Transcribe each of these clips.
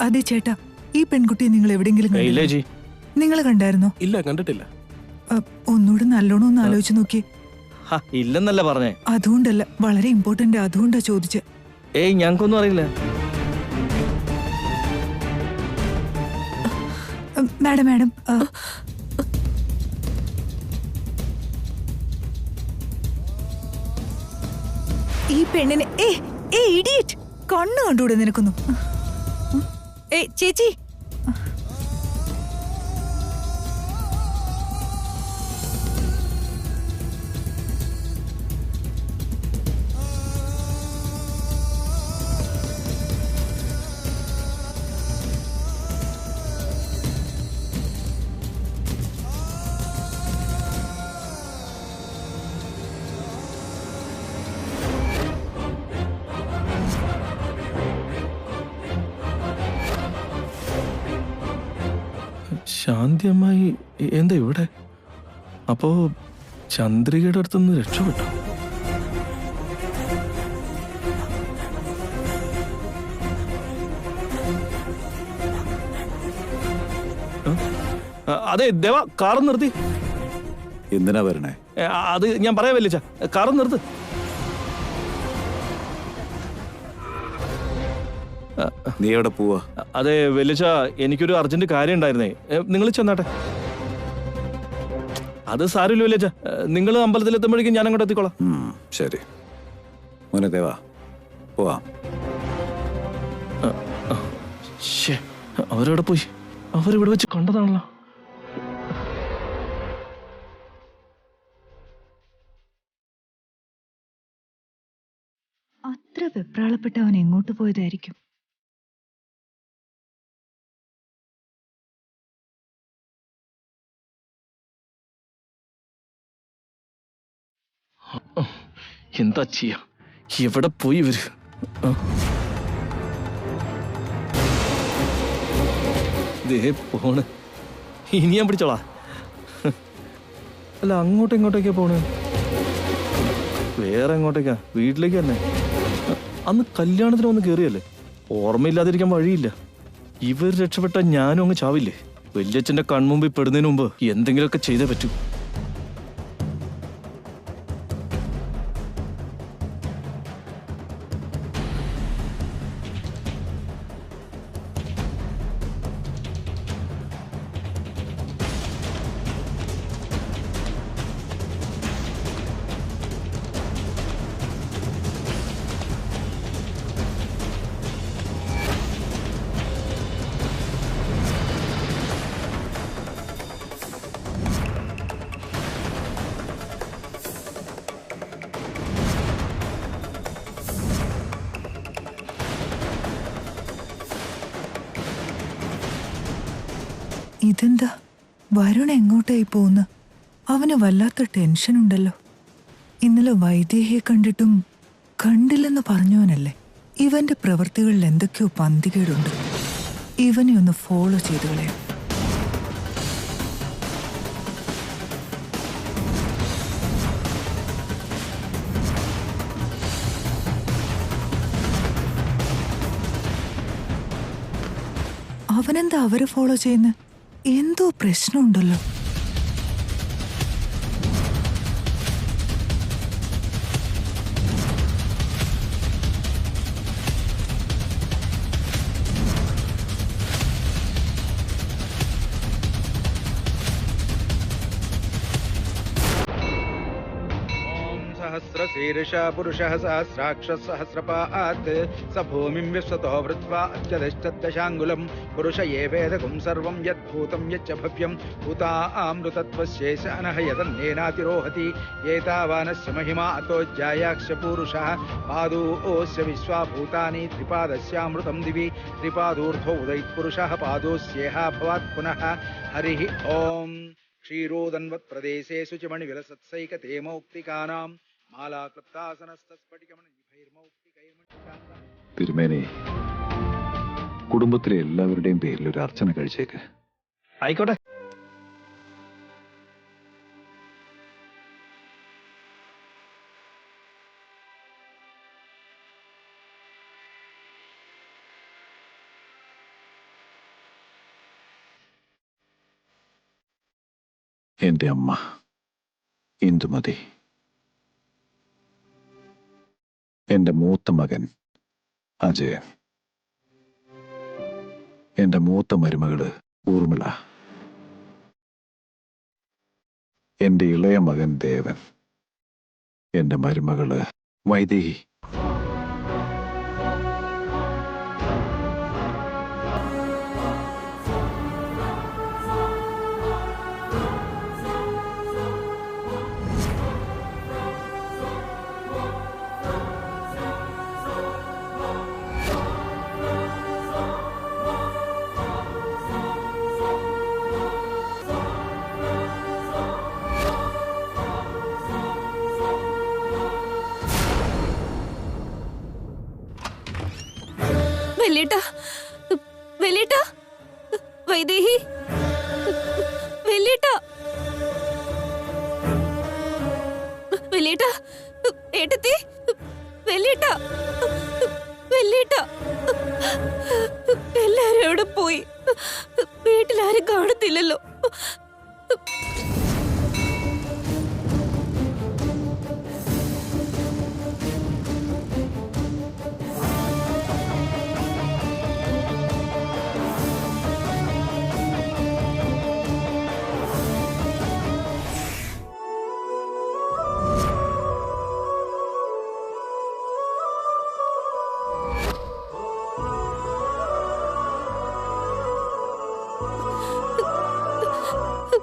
അതെ ചേട്ടാ, ഈ പെൺകുട്ടിയെ നിങ്ങൾ എവിടെയെങ്കിലും നിങ്ങൾ കണ്ടായിരുന്നോ? ഇല്ല, കണ്ടിട്ടില്ല. ഒന്നുകൂടെ നല്ലോണം ഒന്ന് ആലോചിച്ച് നോക്കി. ഇല്ലെന്നല്ല പറഞ്ഞേ. അതുകൊണ്ടല്ല, വളരെ ഇമ്പോർട്ടന്റ്, അതുകൊണ്ടാ ചോദിച്ചേ. ഏയ്, ഞങ്ങൾക്കൊന്നും അറിയില്ല. മാഡം മാഡം ഈ പെണ്ണിനെ ഇഡിയറ്റ്, കണ്ണു കണ്ടുകൂടെ നിനക്കൊന്നും? ചേച്ചി, ശാന്തി അമ്മായി എന്താ ഇവിടെ? അപ്പോ ചന്ദ്രികയുടെ അടുത്തുനിന്ന് രക്ഷപ്പെട്ടു. അതെ ദേവ, കാറ് നിർത്തി. എന്തിനാ വരണേ? അത് ഞാൻ പറയാൻ വല്ലിച്ച, കാറ് നിർത്ത്. നീ എവിടെ പോവാ? അതെ വെല്ലിച്ച, എനിക്കൊരു അർജന്റ് കാര്യം ഉണ്ടായിരുന്നേ. നിങ്ങൾ ചെന്നാട്ടെ. അത് സാരമില്ല വെല്ലിച്ച, നിങ്ങൾ അമ്പലത്തിലെത്തുമ്പോഴേക്കും ഞാൻ അങ്ങോട്ട് എത്തിക്കോളാം. ശരി മോനെ ദേവാ, പോവാം. അവരവിടെ പോയി? അവരിവിടെ വെച്ച് കണ്ടതാണല്ലോ. അത്ര വെപ്രാളപ്പെട്ട് അവൻ എങ്ങോട്ട് പോയതായിരിക്കും? എന്താ ചെയ്യാ? എവിടെ പോയി ഇവര്? പോണ്. ഇനി ഞാൻ പിടിച്ചോളാ. അല്ല, അങ്ങോട്ടും ഇങ്ങോട്ടേക്കാ പോണ്? വേറെ എങ്ങോട്ടേക്കാ? വീട്ടിലേക്ക് തന്നെ. അന്ന് കല്യാണത്തിന് വന്ന് കേറിയല്ലേ, ഓർമ്മയില്ലാതിരിക്കാൻ വഴിയില്ല. ഇവർ രക്ഷപ്പെട്ട ഞാനും അങ്ങ് ചാവില്ലേ? വല്യച്ഛന്റെ കൺമുമ്പിൽ പെടുന്നതിന് മുമ്പ് എന്തെങ്കിലുമൊക്കെ ചെയ്തേ പറ്റൂ. ഇതെന്താ, വരുൺ എങ്ങോട്ടായി പോകുന്ന? അവന് വല്ലാത്ത ടെൻഷൻ ഉണ്ടല്ലോ. ഇന്നലെ വൈദേഹിയെ കണ്ടിട്ടും കണ്ടില്ലെന്ന് പറഞ്ഞവനല്ലേ. ഇവന്റെ പ്രവൃത്തികളിൽ എന്തൊക്കെയോ പന്തികേടുണ്ട്. ഇവനെ ഒന്ന് ഫോളോ ചെയ്തു കളയാം. അവനെന്താ അവരെ ഫോളോ ചെയ്യുന്ന? എന്തോ പ്രശ്നമുണ്ടല്ലോ. सहस्रशीर्षा पुरुषः सहस्राक्षः सहस्रपात् स भूमिं विश्वतो वृत्वा अत्यधिष्ठद्दशाङ्गुलं पुरुष एवेदकं सर्वं यद्भूतं यच्च भव्यं भूतामृतत्वस्यैषानः यदन्नेनातिरोहति एतावानस्य महिमा अतो ज्यायाक्ष पुरुषः पादोऽस्य विश्वा भूतानि त्रिपादस्यामृतं दिवि त्रिपादूर्ध्वो उदयत्पुरुषः पादोऽस्येह भवात् पुनः हरिः ओम् क्षीरोदन्वत् प्रदेशे शुचिमणिविलसत्सैकतेमौक्तिकानां തിരുമേനി, കുടുംബത്തിലെ എല്ലാവരുടെയും പേരിൽ ഒരു അർച്ചന കഴിച്ചേക്ക്. ആയിക്കോട്ടെ. എൻ്റെ അമ്മ ഇന്ദുമതി, എൻ്റെ മൂത്ത മകൻ അജയൻ, എൻ്റെ മൂത്ത മരുമകള് ഊർമിള, എൻ്റെ ഇളയ മകൻ ദേവൻ, എൻ്റെ മരുമകള് വൈദേഹി. വെല്ലേട്ടാ, വെല്ലേട്ടാ, വൈദേഹി, വെല്ലേട്ടാ, വെല്ലേട്ടാ, ഏട്ടത്തി, വെല്ലേട്ടാ, വെല്ലേട്ടാ, എല്ലാരും എവിടെ പോയി? വീട്ടിലാരും കാണത്തില്ലല്ലോ.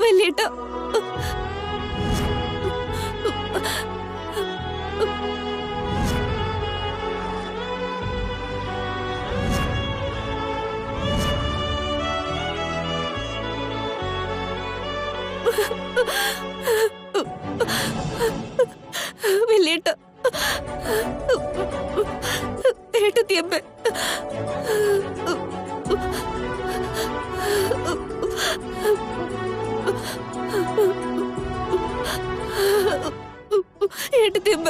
വെല്ലേട്ടാ, വെല്ലേട്ടാ, ഏട്ടത്തിയമ്മ, ഏട്ടത്തിയമ്മ,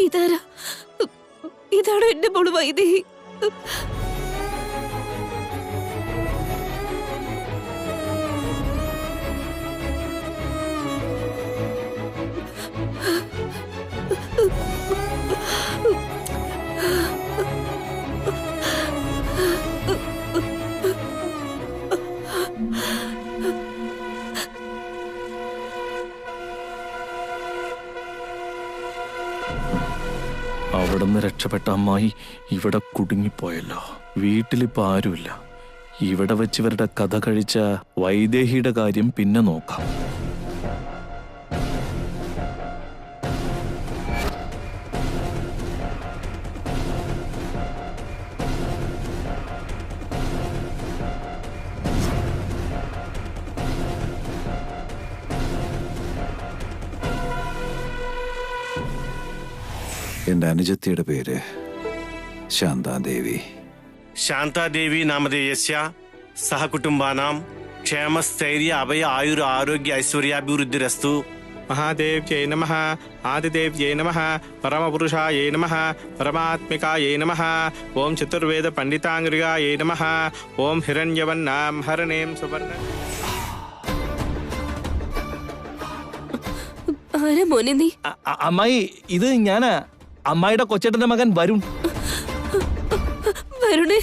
ഇതാരാ? ഇതാണോ എന്റെ മോള് വൈദേഹി? അവിടുന്ന് രക്ഷപ്പെട്ട അമ്മായി ഇവിടെ കുടുങ്ങിപ്പോയല്ലോ. വീട്ടിലിപ്പോ ആരുമില്ല. ഇവിടെ വെച്ച് ഇവരുടെ കഥ കഴിച്ച വൈദേഹിയുടെ കാര്യം പിന്നെ നോക്കാം. എൻ്റെ അനുജത്തിയുടെ പേര് ശാന്താദേവി. ശാന്താദേവി നാമധേയസ്യ സഹകുടുംബാനാം ക്ഷേമസ്ഥൈര്യ അഭയ ആയുർ ആരോഗ്യ ഐശ്വര്യാഭിവൃദ്ധിരസ്തു. महादेव्यै नमः, आदिदेव्यै नमः, परमपुरुषायै नमः, परमात्मिकायै नमः, ओम चतुर्वेद पंडितांगृगायै नमः, ओम हिरण्यवर्णां हरणें सुवर्ण. ആരാ മോനെ നീ? അമ്മായി, ഇത് ഞാനാ, അമ്മായിയുടെ കൊച്ചേട്ടന്റെ മകൻ വരുൺ. വരുണേ,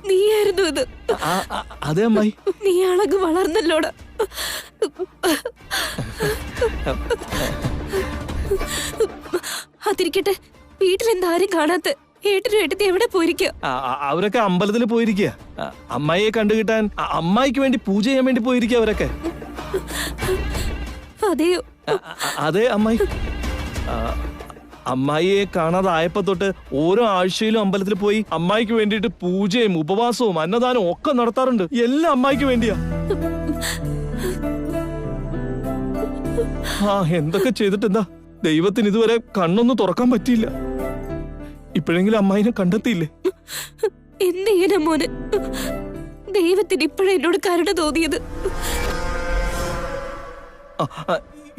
നീയായിരുന്നു ഇത്? അതെ അമ്മായി. നീ അളക് വളർന്നല്ലോടാ. അതിരിക്കട്ടെ, വീട്ടിലെന്താരും കാണാത്ത ഏട്ടനും ഏട്ടത്തി എവിടെ പോയിരിക്കുക? അവരൊക്കെ അമ്പലത്തിൽ പോയിരിക്കുക. അമ്മായിയെ കണ്ടുകിട്ടാൻ അമ്മായിക്ക് വേണ്ടി പൂജ ചെയ്യാൻ വേണ്ടി പോയിരിക്കുക അവരൊക്കെ. അതെയോ? അതെ അമ്മായി. അമ്മായിയെ കാണാതായപ്പോ തൊട്ട് ഓരോ ആഴ്ചയിലും അമ്പലത്തിൽ പോയി അമ്മായിക്ക് വേണ്ടിയിട്ട് പൂജയും ഉപവാസവും അന്നദാനവും ഒക്കെ നടത്താറുണ്ട്. എല്ലാം അമ്മായിക്ക് വേണ്ടിയാ. എന്തൊക്കെ ചെയ്തിട്ടെന്താ, ദൈവത്തിന് ഇതുവരെ കണ്ണൊന്നും തുറക്കാൻ പറ്റിയില്ല. ഇപ്പോഴെങ്കിലും അമ്മായിനെ കണ്ടെത്തിയില്ലേ? എന്ത് ചെയ്യാനാ മോനെ, ദൈവത്തിന് ഇപ്പോഴാ എന്നോട് കരുണ തോന്നിയത്.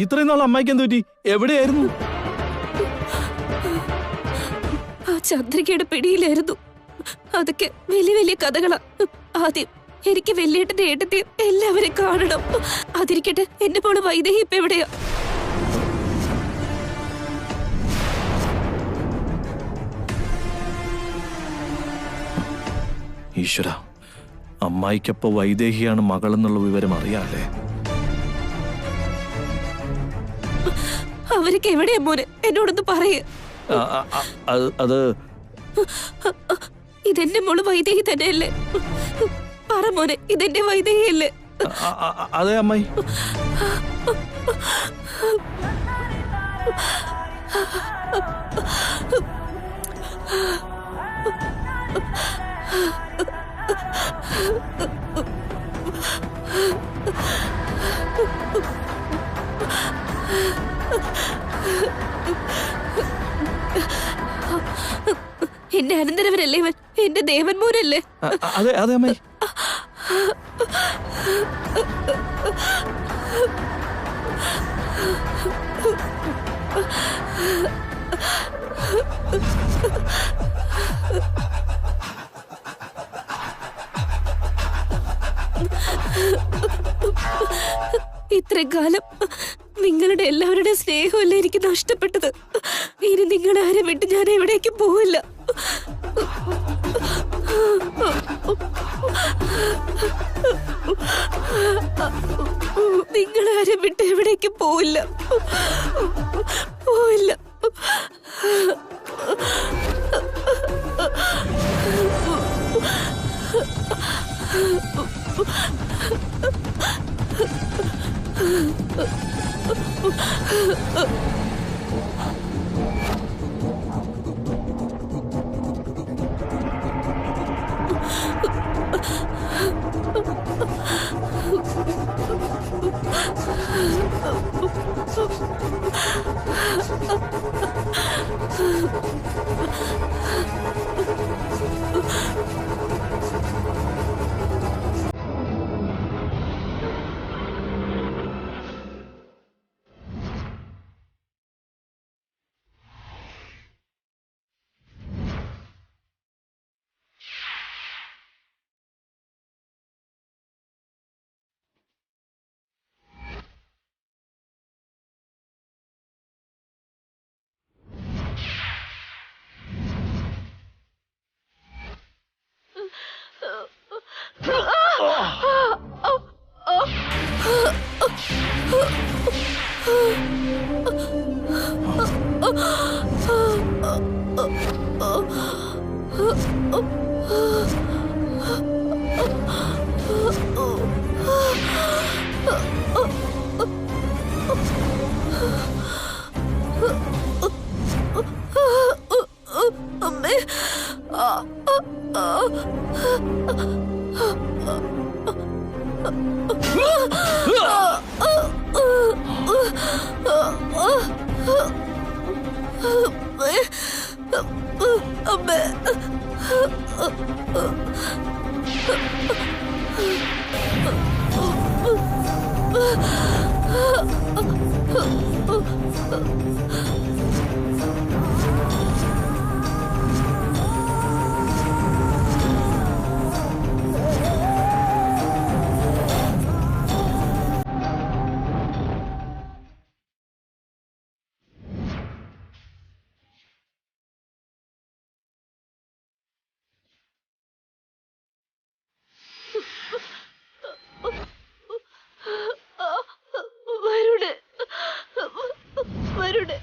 ഇത്രയും നാൾ അമ്മായിക്ക് എന്ത് പറ്റി? എവിടെയായിരുന്നു? ആ ചന്ദ്രികയുടെ പിടിയിലായിരുന്നു. അതൊക്കെ വലിയ വലിയ കഥകളാ. ആദ്യം എനിക്ക് വെല്ലേട്ടന്റെ ഏട്ടത്തെയും എല്ലാവരും കാണണം. അതിരിക്കട്ടെ, എന്റെ മോള് വൈദേഹി ഇപ്പൊ എവിടെയാ? ഈശ്വര, അമ്മായിക്കപ്പോ വൈദേഹിയാണ് മകളെന്നുള്ള വിവരം അറിയാല്ലേ? അവരൊക്കെ എവിടെയാ മോനെ? എന്നോടൊന്ന് പറയേ. അത് ഇതെന്റെ മോള് വൈദേഹി തന്നെയല്ലേ? പറ മോനെ, ഇതെന്റെ വൈദേഹിയല്ലേ? അതെ അമ്മായി. എന്റെ അനന്തരവനല്ലേ ഇവൻ? എന്റെ ദേവൻ മോനല്ലേ? അതെ അതെ അമ്മായി. ഇത്രയും കാലം നിങ്ങളുടെ എല്ലാവരുടെ സ്നേഹമല്ലേ എനിക്ക് നഷ്ടപ്പെട്ടത്. ഇനി നിങ്ങളെ ആരെ വിട്ട് ഞാൻ എവിടേക്കും പോവില്ല. നിങ്ങളാരെ വിട്ട് എവിടേക്കും പോവില്ല, പോവില്ല. അമ്മേ, അമ്മേ, വരുണേ, വരുണേ.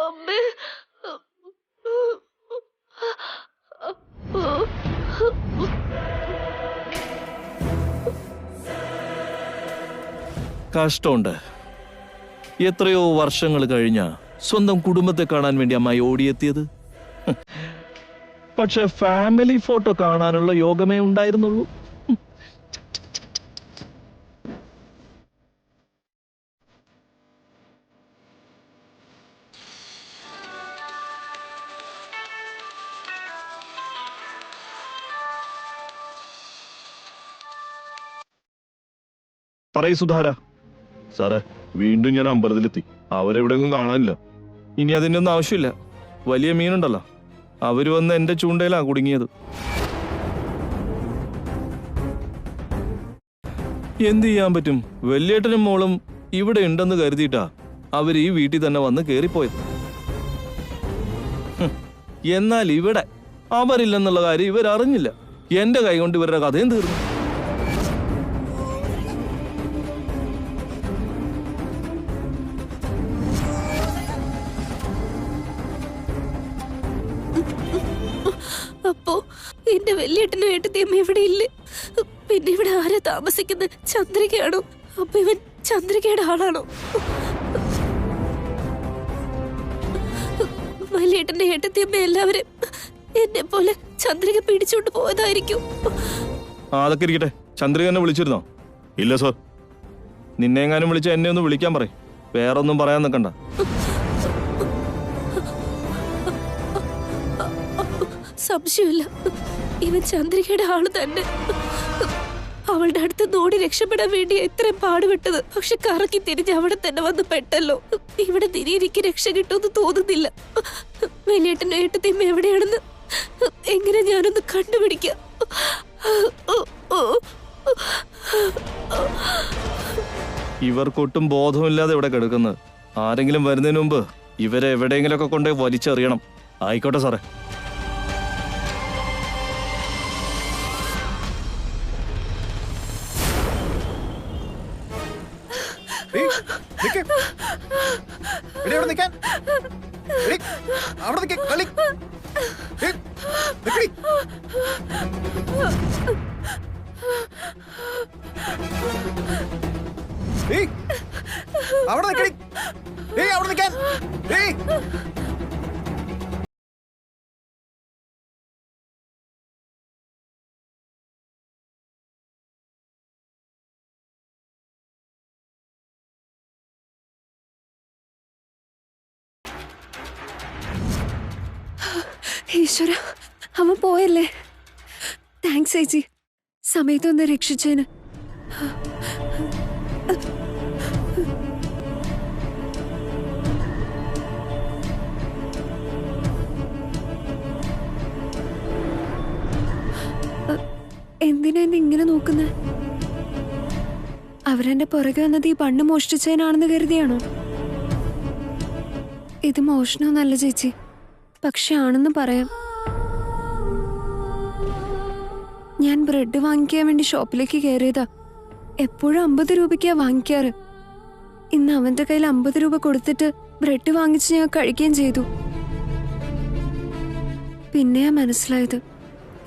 അമ്മേ, കഷ്ടമുണ്ട്. എത്രയോ വർഷങ്ങൾ കഴിഞ്ഞ സ്വന്തം കുടുംബത്തെ കാണാൻ വേണ്ടി അമ്മായി ഓടിയെത്തിയത്. പക്ഷെ ഫാമിലി ഫോട്ടോ കാണാനുള്ള യോഗമേ ഉണ്ടായിരുന്നുള്ളൂ. പറയൂ സുധാര. സാറേ, വീണ്ടും ഞാൻ അമ്പലത്തിലെത്തി. അവരെവിടെയൊന്നും കാണാനില്ല. ഇനി അതിൻ്റെ ഒന്നും ആവശ്യമില്ല. വലിയ മീനുണ്ടല്ലോ, അവര് വന്ന് എന്റെ ചൂണ്ടയിലാ കുടുങ്ങിയത്. എന്ത് ചെയ്യാൻ പറ്റും? വല്യേട്ടനും മോളും ഇവിടെ ഉണ്ടെന്ന് കരുതിയിട്ടാ അവര് ഈ വീട്ടിൽ തന്നെ വന്ന് കേറിപ്പോയത്. എന്നാൽ ഇവിടെ അവരില്ലെന്നുള്ള കാര്യം ഇവരറിഞ്ഞില്ല. എന്റെ കൈ കൊണ്ട് ഇവരുടെ കഥയും തീർന്നു. അപ്പോ എന്റെ വല്യേട്ടനും ഏട്ടത്തിയും ഇവിടെ ഇല്ലേ? പിന്നെ ഇവിടെ ആരാ താമസിക്കുന്നത്? ചന്ദ്രികയാണോ? അപ്പൊ ഇവൻ ചന്ദ്രികയുടെ ആളാണോ? വല്യേട്ടന്റെ ഏട്ടത്തിയമ്മ എല്ലാവരും എന്നെ പോലെ ചന്ദ്രിക പിടിച്ചോണ്ട് പോയതായിരിക്കും. അതൊക്കെ ഇരിക്കട്ടെ. ചന്ദ്രിക എന്നെ വിളിച്ചിരുന്നോ? ഇല്ല സാർ. നിന്നെ എങ്ങാനും വിളിച്ച എന്നെ ഒന്ന് വിളിക്കാൻ പറയും. വേറൊന്നും പറയാൻ നിൽക്കണ്ട. സംശയമില്ല, ഇവൻ ചന്ദ്രികയുടെ ആള് തന്നെ. അവളുടെ അടുത്ത് നോടി രക്ഷപ്പെടാൻ വേണ്ടി എത്രയും പാടുപെട്ടത്. പക്ഷെ കറക്കി തിരിഞ്ഞ് അവിടെ തന്നെ വന്ന് പെട്ടല്ലോ. ഇവിടെ എനിക്ക് രക്ഷ കിട്ടുമെന്ന് തോന്നുന്നില്ല. വലിയേട്ടനും ഏട്ടത്തെയും എവിടെയാണെന്ന് എങ്ങനെ ഞാനൊന്ന് കണ്ടുപിടിക്കാം. ഇവർക്കൊട്ടും ബോധമില്ലാതെ ഇവിടെ കിടക്കുന്നത്. ആരെങ്കിലും വരുന്നതിന് മുമ്പ് ഇവരെ എവിടെയെങ്കിലുമൊക്കെ കൊണ്ടുപോയി വലിച്ചെറിയണം. ആയിക്കോട്ടെ സാറേ. ഈശ്വര, അവൻ പോയല്ലേ? താങ്ക്സ് ചേച്ചി, സമയത്തൊന്ന് രക്ഷിച്ചേന്. എന്തിനാ എന്നെ ഇങ്ങനെ നോക്കുന്നത്? അവരെന്റെ പുറകെ വന്നത് ഈ പണ്ട് മോഷ്ടിച്ചതിനാണെന്ന് കരുതിയാണോ? ഇത് മോഷണമൊന്നല്ല ചേച്ചി, പക്ഷെ ആണെന്ന് പറയാം. ഞാൻ ബ്രെഡ് വാങ്ങിക്കാൻ വേണ്ടി ഷോപ്പിലേക്ക് കയറിയതാ. എപ്പോഴും 50 രൂപയ്ക്കാ വാങ്ങിക്കാറ്. ഇന്ന് അവന്റെ കയ്യിൽ 50 രൂപ കൊടുത്തിട്ട് ബ്രെഡ് വാങ്ങിച്ച് ഞാൻ കഴിക്കുകയും ചെയ്തു. പിന്നെയാ മനസ്സിലായത്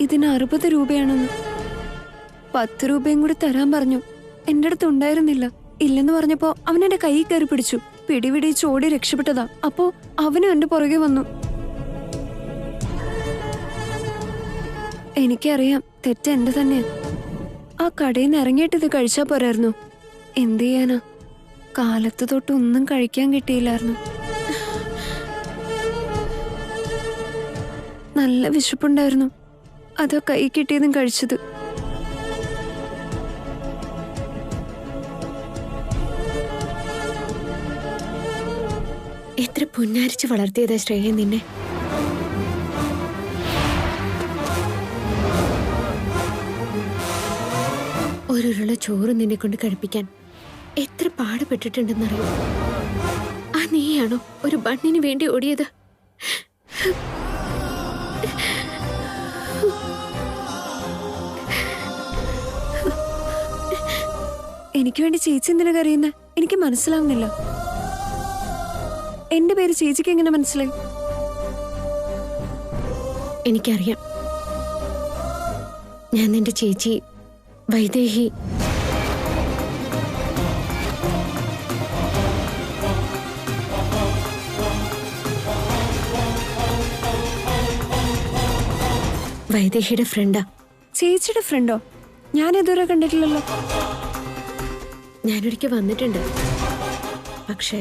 ഇതിന് 60 രൂപയാണെന്ന്. 10 രൂപയും കൂടി തരാൻ പറഞ്ഞു. എന്റെ അടുത്ത് ഉണ്ടായിരുന്നില്ല. ഇല്ലെന്ന് പറഞ്ഞപ്പോ അവൻ എന്റെ കൈ കയറി പിടിച്ചു. പിടിപിടി ചോടി രക്ഷപ്പെട്ടതാ. അപ്പോ അവനും എന്റെ പുറകെ വന്നു. എനിക്കറിയാം തെറ്റ് എന്റെ തന്നെയാ. ആ കടയിൽ നിന്ന് ഇറങ്ങിയിട്ട് ഇത് കഴിച്ചാ പോരായിരുന്നു. എന്ത് ചെയ്യാനാ, കാലത്ത് തൊട്ട് ഒന്നും കഴിക്കാൻ കിട്ടിയില്ലായിരുന്നു. നല്ല വിശപ്പുണ്ടായിരുന്നു. അതാ കൈ കിട്ടിയതും കഴിച്ചത്. എത്ര പുന്നാരിച്ച് വളർത്തിയതാ ശ്രേയ നിന്നെ. ഒരുരുള ചോറ് നിന്നെ കൊണ്ട് കഴിപ്പിക്കാൻ എത്ര പാടുപെട്ടിട്ടുണ്ടെന്നറിയോ? ആ നീയാണോ ഒരു ബണ്ണിന് വേണ്ടി ഓടിയത്? എനിക്ക് വേണ്ടി ചേച്ചി എന്തിനാ കരയുന്നെ? എനിക്ക് മനസ്സിലാവുന്നില്ല. എന്റെ പേര് ചേച്ചിക്ക് എങ്ങനെ മനസ്സിലായി? എനിക്കറിയാം, ഞാൻ നിന്റെ ചേച്ചി വൈദേഹി. വൈദേഹിയുടെ ഫ്രണ്ടാ. ചേച്ചിയുടെ ഫ്രണ്ടോ? ഞാൻ ഇതുവരെ കണ്ടിട്ടില്ലല്ലോ. ഞാനൊരിക്കൽ വന്നിട്ടുണ്ട്, പക്ഷേ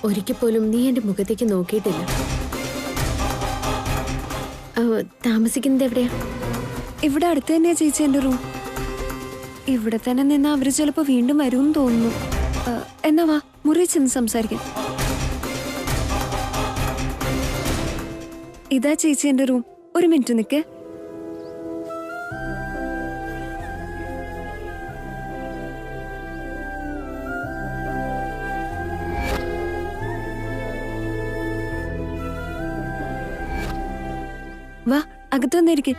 ഒരിക്കൽ പോലും നീ എന്റെ മുഖത്തേക്ക് നോക്കിയിട്ടില്ല. താമസിക്കുന്നത് എവിടെയാ? ഇവിടെ അടുത്ത് തന്നെയാ ചേച്ചി എന്റെ റൂം. ഇവിടെ തന്നെ നിന്ന് അവര് ചിലപ്പോ വീണ്ടും വരുമെന്ന് തോന്നുന്നു. എന്നാ വാ, മുറി ചെന്ന് സംസാരിക്കാം. ഇതാ ചേച്ചി എന്റെ റൂം. ഒരു മിനിറ്റ് നിൽക്കേ. വാ, അകത്ത് വന്നിരിക്കെ.